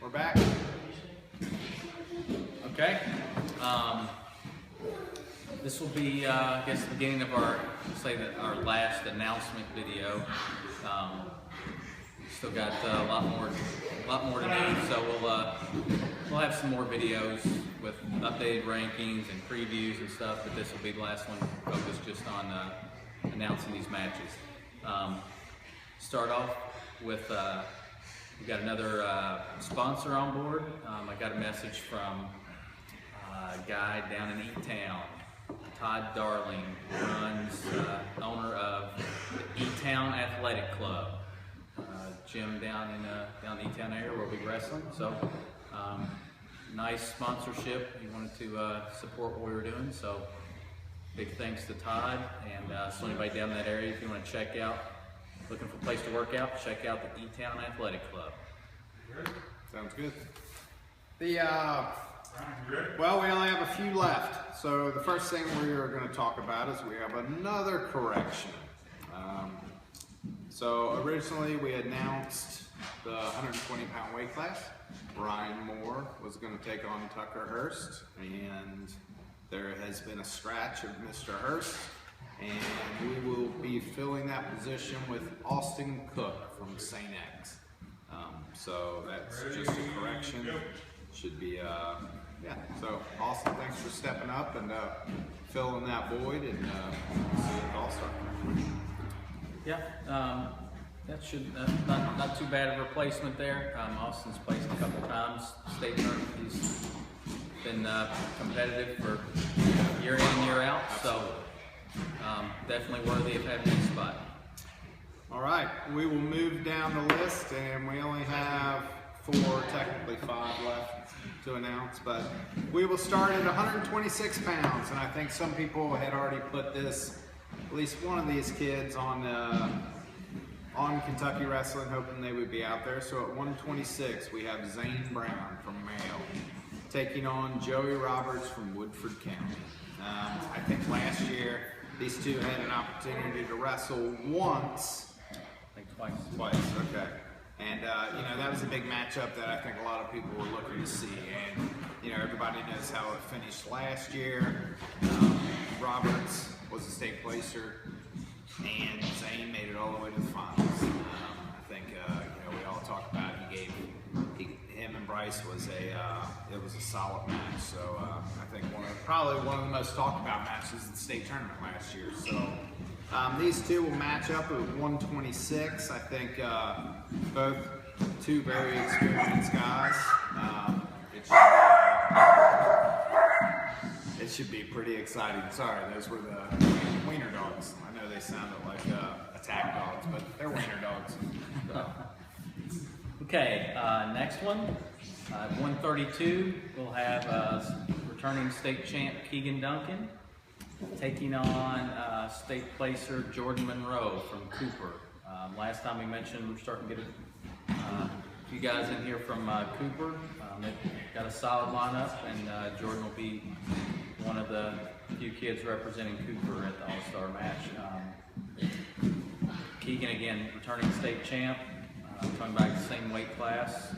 We're back. Okay. This will be, I guess, the beginning of our last announcement video. Still got a lot more to do, so we'll have some more videos with updated rankings and previews and stuff. But this will be the last one focused just on announcing these matches. Start off with we got another sponsor on board. I got a message from a guy down in E-Town, Todd Darling, who runs, owner of the E-Town Athletic Club, gym down in the E-Town area where we'll be wrestling. So nice sponsorship. He wanted to support what we were doing. So big thanks to Todd, and so anybody down in that area, if you want to check out, looking for a place to work out, check out the E-Town Athletic Club. Sounds good. Well, we only have a few left. So the first thing we are going to talk about is we have another correction. So originally we announced the 120-pound weight class. Brian Moore was going to take on Tucker Hurst, and there has been a scratch of Mr. Hurst, and we will be filling that position with Austin Cook from St. X. So that's just a correction. Should be, yeah. So Austin, thanks for stepping up and filling that void, and see it all start. Yeah, that should not too bad of a replacement there. Austin's placed a couple times state tournament. He's been competitive for year in and year out, so definitely worthy of having his spot. All right, we will move down the list, and we only have 4, technically 5 left to announce, but we will start at 126 pounds, and I think some people had already put this, at least one of these kids on Kentucky Wrestling, hoping they would be out there. So at 126, we have Zane Brown from Mayo taking on Joey Roberts from Woodford County. I think last year these two had an opportunity to wrestle once. I think twice. Twice, okay. And you know, that was a big matchup that I think a lot of people were looking to see. And you know, everybody knows how it finished last year. Roberts was a state placer, and Zane made it all the way to the finals. I think you know, we all talked about it. Him and Bryce was it was a solid match. So I think probably one of the most talked about matches in the state tournament last year. So these two will match up at 126. I think both two very experienced guys. It should be pretty exciting. Sorry, those were the wiener dogs. I know they sounded like attack dogs, but they're wiener dogs. So. Okay, next one. At 132, we'll have returning state champ Keegan Duncan taking on state placer Jordan Monroe from Cooper. Last time we mentioned we're starting to get a few guys in here from Cooper. They've got a solid lineup, and Jordan will be one of the few kids representing Cooper at the All-Star match. Keegan, again, returning state champ. Talking about the same weight class.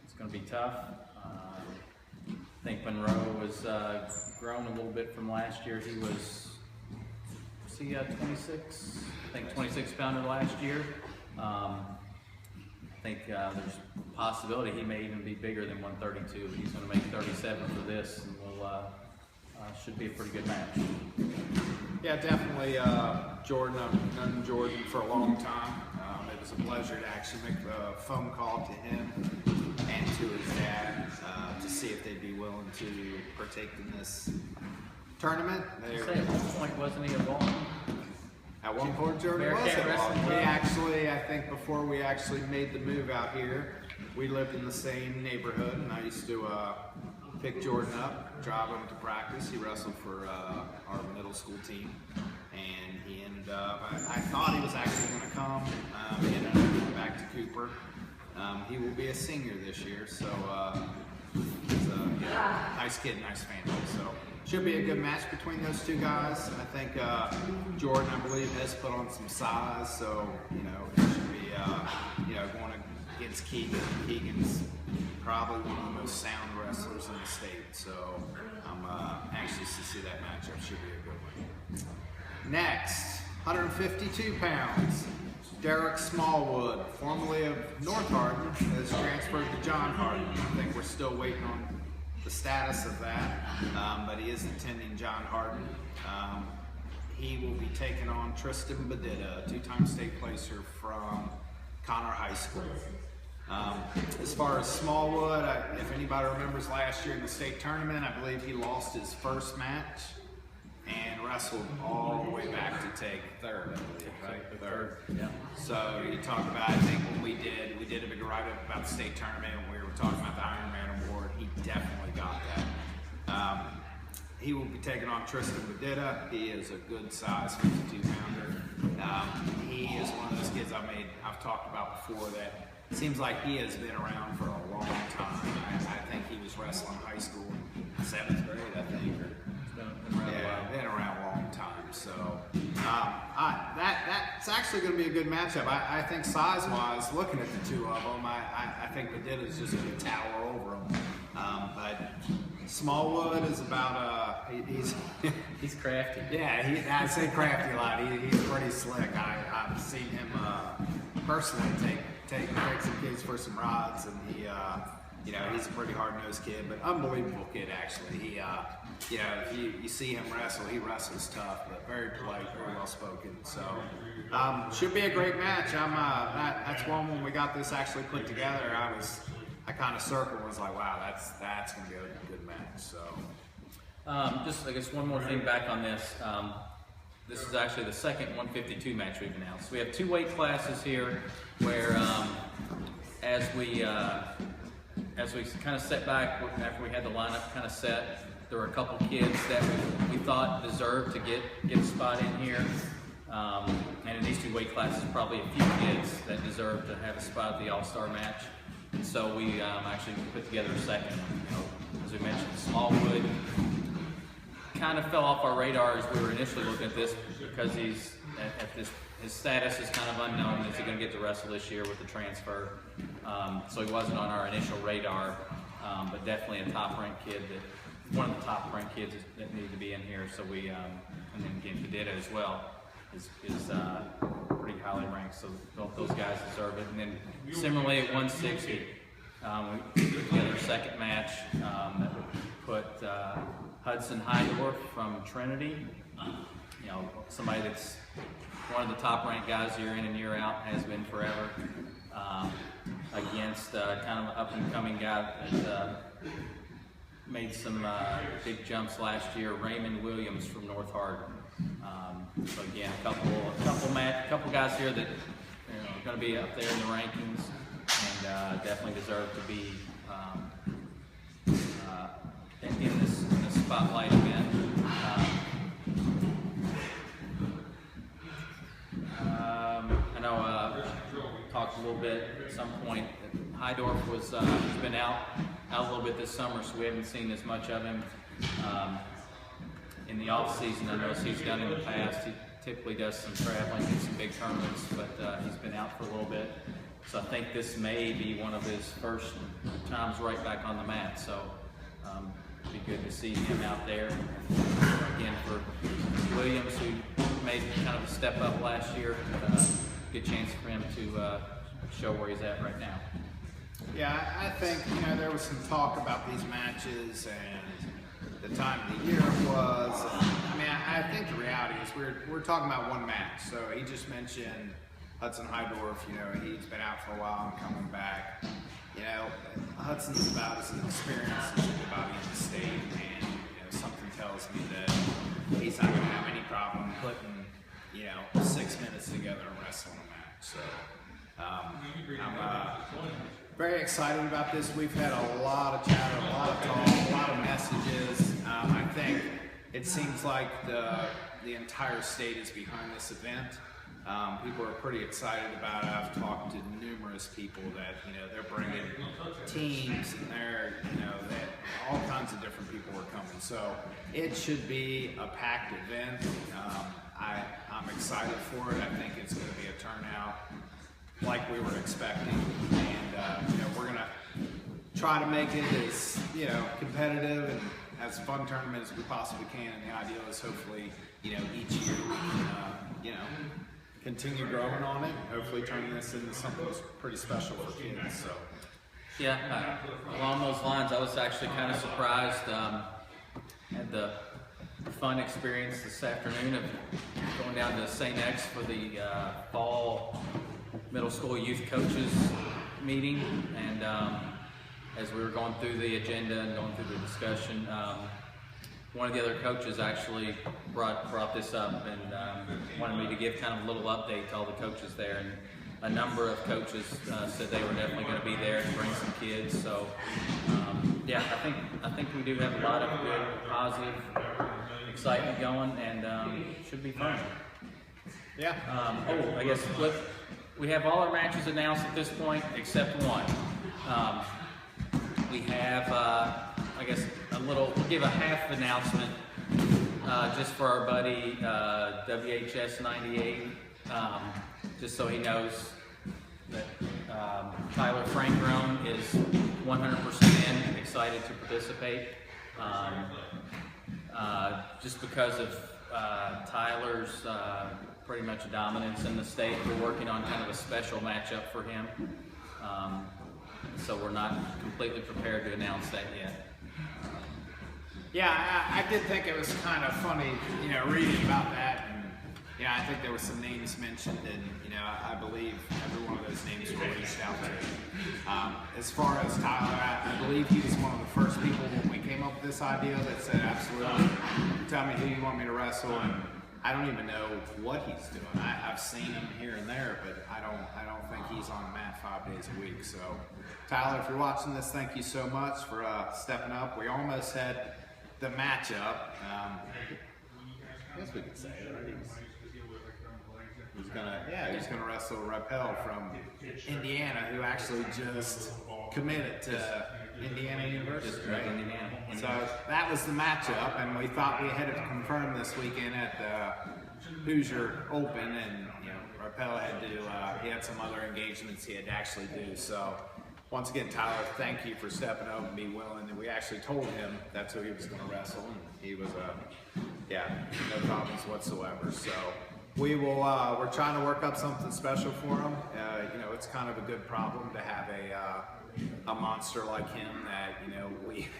It's going to be tough. I think Monroe was grown a little bit from last year. He was 26? I think 26 pounder last year. I think there's a possibility he may even be bigger than 132. He's going to make 37 for this, and should be a pretty good match. Yeah, definitely. Jordan, I've known Jordan for a long time. It was a pleasure to actually make a phone call to him and to his dad to see if they'd be willing to partake in this tournament. At one point, wasn't he a Bowling? At one point, Jordan was at Bowling. We actually, I think before we actually made the move out here, we lived in the same neighborhood, and I used to pick Jordan up, drive him to practice. He wrestled for our middle school team, and he ended up, I thought he was actually going to come. He ended up going back to Cooper. He will be a senior this year, so he's a nice kid, nice family. So should be a good match between those two guys. I think Jordan, I believe, has put on some size, so you know, it should be you know, going against Keegan. Keegan's probably one of the most sound wrestlers in the state, so I'm anxious to see that matchup. Should be a good one. Next, 152 pounds, Derek Smallwood, formerly of North Hardin, has transferred to John Hardin. I think we're still waiting on the status of that, but he is attending John Hardin. He will be taking on Tristan Bedita, a two-time state placer from Connor High School. As far as Smallwood, if anybody remembers last year in the state tournament, I believe he lost his first match and wrestled all the way back to take third, I believe, right? Third. Yeah. So you talk about, I think when we did a big write-up about the state tournament, and we were talking about the Ironman award, he definitely got that. He will be taking on Tristan Bedita. He is a good size 52-pounder. He is one of those kids I've talked about before that seems like he has been around for a long time. I think he was wrestling high school in 7th grade, I think. Been around a long time. So that's actually going to be a good matchup. I think size-wise, looking at the two of them, I think Bedita is just going to tower over him. But Smallwood is about He's crafty. Yeah, I say crafty a lot. He's pretty slick. I've seen him personally take some kids for some rides, and he's a pretty hard-nosed kid, but unbelievable kid actually. He if you see him wrestle, he wrestles tough, but very polite, very well spoken. So should be a great match. That's one when we got this actually put together. I kind of circled and was like, wow, that's gonna be a good match. So just I guess one more thing back on this. This is actually the second 152 match we've announced. We have two weight classes here where as we kind of set back after we had the lineup kind of set, there were a couple kids that we thought deserved to get a spot in here. And in these two weight classes, probably a few kids that deserve to have a spot at the All-Star match. And so we actually put together a second one. As we mentioned, Smallwood kind of fell off our radar as we were initially looking at this because his status is kind of unknown. Is he going to get to wrestle this year with the transfer? So he wasn't on our initial radar, but definitely a top-ranked kid, one of the top-ranked kids that needed to be in here. So we, and then again, Bedita as well is pretty highly ranked. So both those guys deserve it. And then similarly at 160, we put together a second match that would put Hudson Heidorf from Trinity, somebody that's one of the top-ranked guys year in and year out, has been forever, against kind of an up-and-coming guy that made some big jumps last year, Raymond Williams from North Hardin. So again, a couple guys here that are going to be up there in the rankings and definitely deserve to be in this spotlight again. I know we talked a little bit at some point that Heidorf he's been out a little bit this summer, so we haven't seen as much of him in the off season. I know he's done in the past. He typically does some traveling in some big tournaments, but he's been out for a little bit. So I think this may be one of his first times right back on the mat. So it'd be good to see him out there. Again, for Williams, who made kind of a step up last year, good chance for him to show where he's at right now. Yeah, I think there was some talk about these matches and the time of the year it was. I think the reality is we're talking about one match. So he just mentioned Hudson Heidorf. He's been out for a while and coming back. Hudson's about as experienced as anybody in the state, and something tells me that he's not going to have any problem putting 6 minutes together and wrestling a match. So I'm very excited about this. We've had a lot of chatter, a lot of talk, a lot of messages. I think it seems like the entire state is behind this event. People are pretty excited about it. I've talked to numerous people that they're bringing teams, and that all kinds of different people are coming. So it should be a packed event. I'm excited for it. I think it's going to be a turnout like we were expecting, and try to make it as, you know, competitive and as fun tournament as we possibly can. And the idea is hopefully, you know, each year we can, you know, continue growing on it. Hopefully turning this into something that's pretty special for kids. So. Yeah, along those lines, I was actually kind of surprised. Had the fun experience this afternoon of going down to St. X for the fall middle school youth coaches meeting, and as we were going through the agenda and going through the discussion, one of the other coaches actually brought this up and wanted me to give kind of a little update to all the coaches there. And a number of coaches said they were definitely going to be there to bring some kids. So yeah, I think we do have a lot of good, positive excitement going, and should be fun. Yeah. I guess we have all our matches announced at this point except one. We have, I guess, we'll give a half announcement just for our buddy WHS 98, just so he knows that Tyler Frankrone is 100% in, excited to participate. Just because of Tyler's pretty much dominance in the state, we're working on kind of a special matchup for him. So we're not completely prepared to announce that yet. Yeah, I did think it was kind of funny, you know, reading about that. And, you know, I think there were some names mentioned, and, you know, I believe every one of those names were reached out to. As far as Tyler, I believe he was one of the first people when we came up with this idea that said, absolutely, tell me who you want me to wrestle. And I don't even know what he's doing. I've seen him here and there, but I don't think he's on the mat 5 days a week. So, Tyler, if you're watching this, thank you so much for stepping up. We almost had the matchup. I guess we could say it, right? He's gonna wrestle Rappel from Indiana, who actually just committed to Indiana University. Right? Indiana. So that was the matchup, and we thought we had it confirmed this weekend at the Hoosier Open, and you know, Rappel had to. He had some other engagements he had to actually do. So once again, Tyler, thank you for stepping up and being willing. And we actually told him that's who he was going to wrestle, and he was no problems whatsoever. So we will. We're trying to work up something special for him. You know, it's kind of a good problem to have a monster like him that, you know,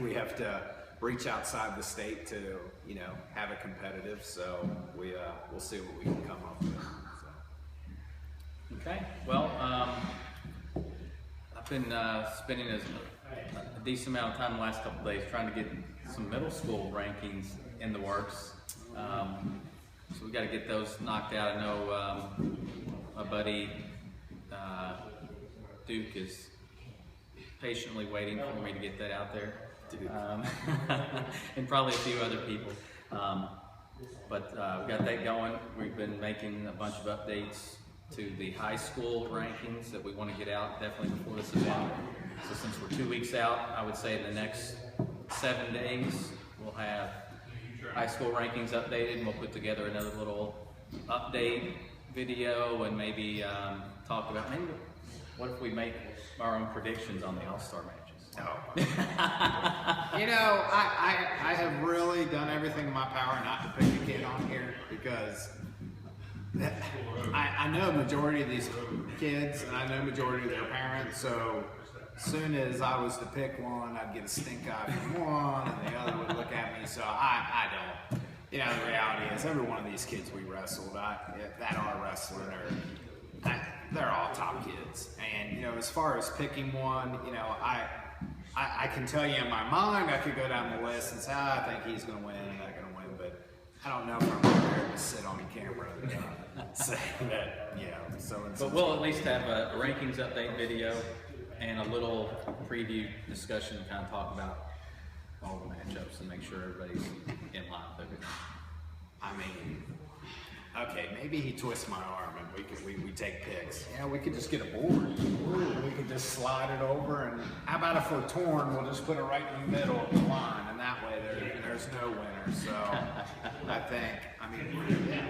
we have to reach outside the state to, you know, have it competitive. So we'll see what we can come up with. So. Okay. Well, I've been spending a decent amount of time the last couple of days trying to get some middle school rankings in the works. So we got to get those knocked out. I know my buddy Duke is patiently waiting for me to get that out there, and probably a few other people. But we got that going. We've been making a bunch of updates to the high school rankings that we want to get out definitely before this event. So since we're 2 weeks out, I would say in the next 7 days we'll have high school rankings updated, and we'll put together another little update video and maybe talk about what if we make our own predictions on the All-Star matches. Oh. You know, I have really done everything in my power not to pick a kid on here, because I know a majority of these kids, and I know a majority of their parents, so as soon as I was to pick one, I'd get a stink eye from one, and the other would look at me, so I don't. You know, the reality is every one of these kids we wrestled that are wrestling, they're all top kids. And, you know, as far as picking one, you know, I can tell you in my mind, I could go down the list and say, I think he's going to win and I'm going to win, but I don't know if I'm prepared to sit on camera and say that, you know, so-and-so. But we'll at least have a rankings update video and a little preview discussion to kind of talk about all the matchups and make sure everybody's in line with everything. I mean, okay, maybe he twists my arm and we take picks. Yeah, we could just get a board. We could just slide it over, and how about if we're torn, we'll just put it right in the middle of the line, and that way there's no winner. So I think, I mean, yeah,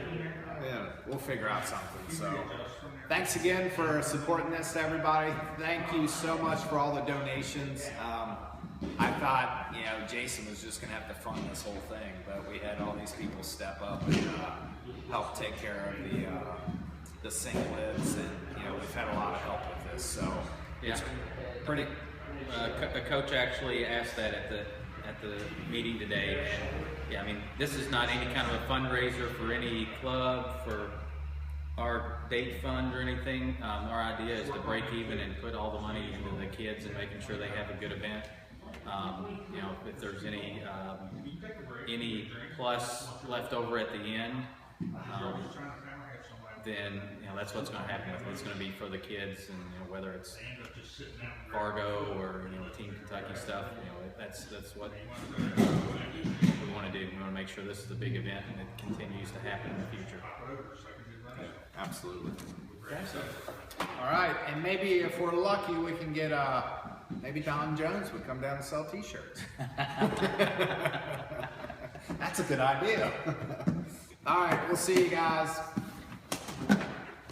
Yeah, we'll figure out something. So, thanks again for supporting this, everybody. Thank you so much for all the donations. I thought, you know, Jason was just gonna have to fund this whole thing, but we had all these people step up and help take care of the sink lids, and you know, we've had a lot of help with this. So, Yeah. it's pretty. A coach actually asked that at the meeting today, and yeah, I mean, this is not any kind of a fundraiser for any club, for our date fund or anything. Our idea is to break even and put all the money into the kids and making sure they have a good event. You know, if there's any plus left over at the end, then you know that's what's going to happen with it. It's going to be for the kids, and you know, whether it's Fargo or you know Team Kentucky stuff, you know that's what we want to do. We want to make sure this is a big event and it continues to happen in the future. Absolutely. So, all right, and maybe if we're lucky, we can get maybe Don Jones would come down and sell T-shirts. That's a good idea. All right, we'll see you guys.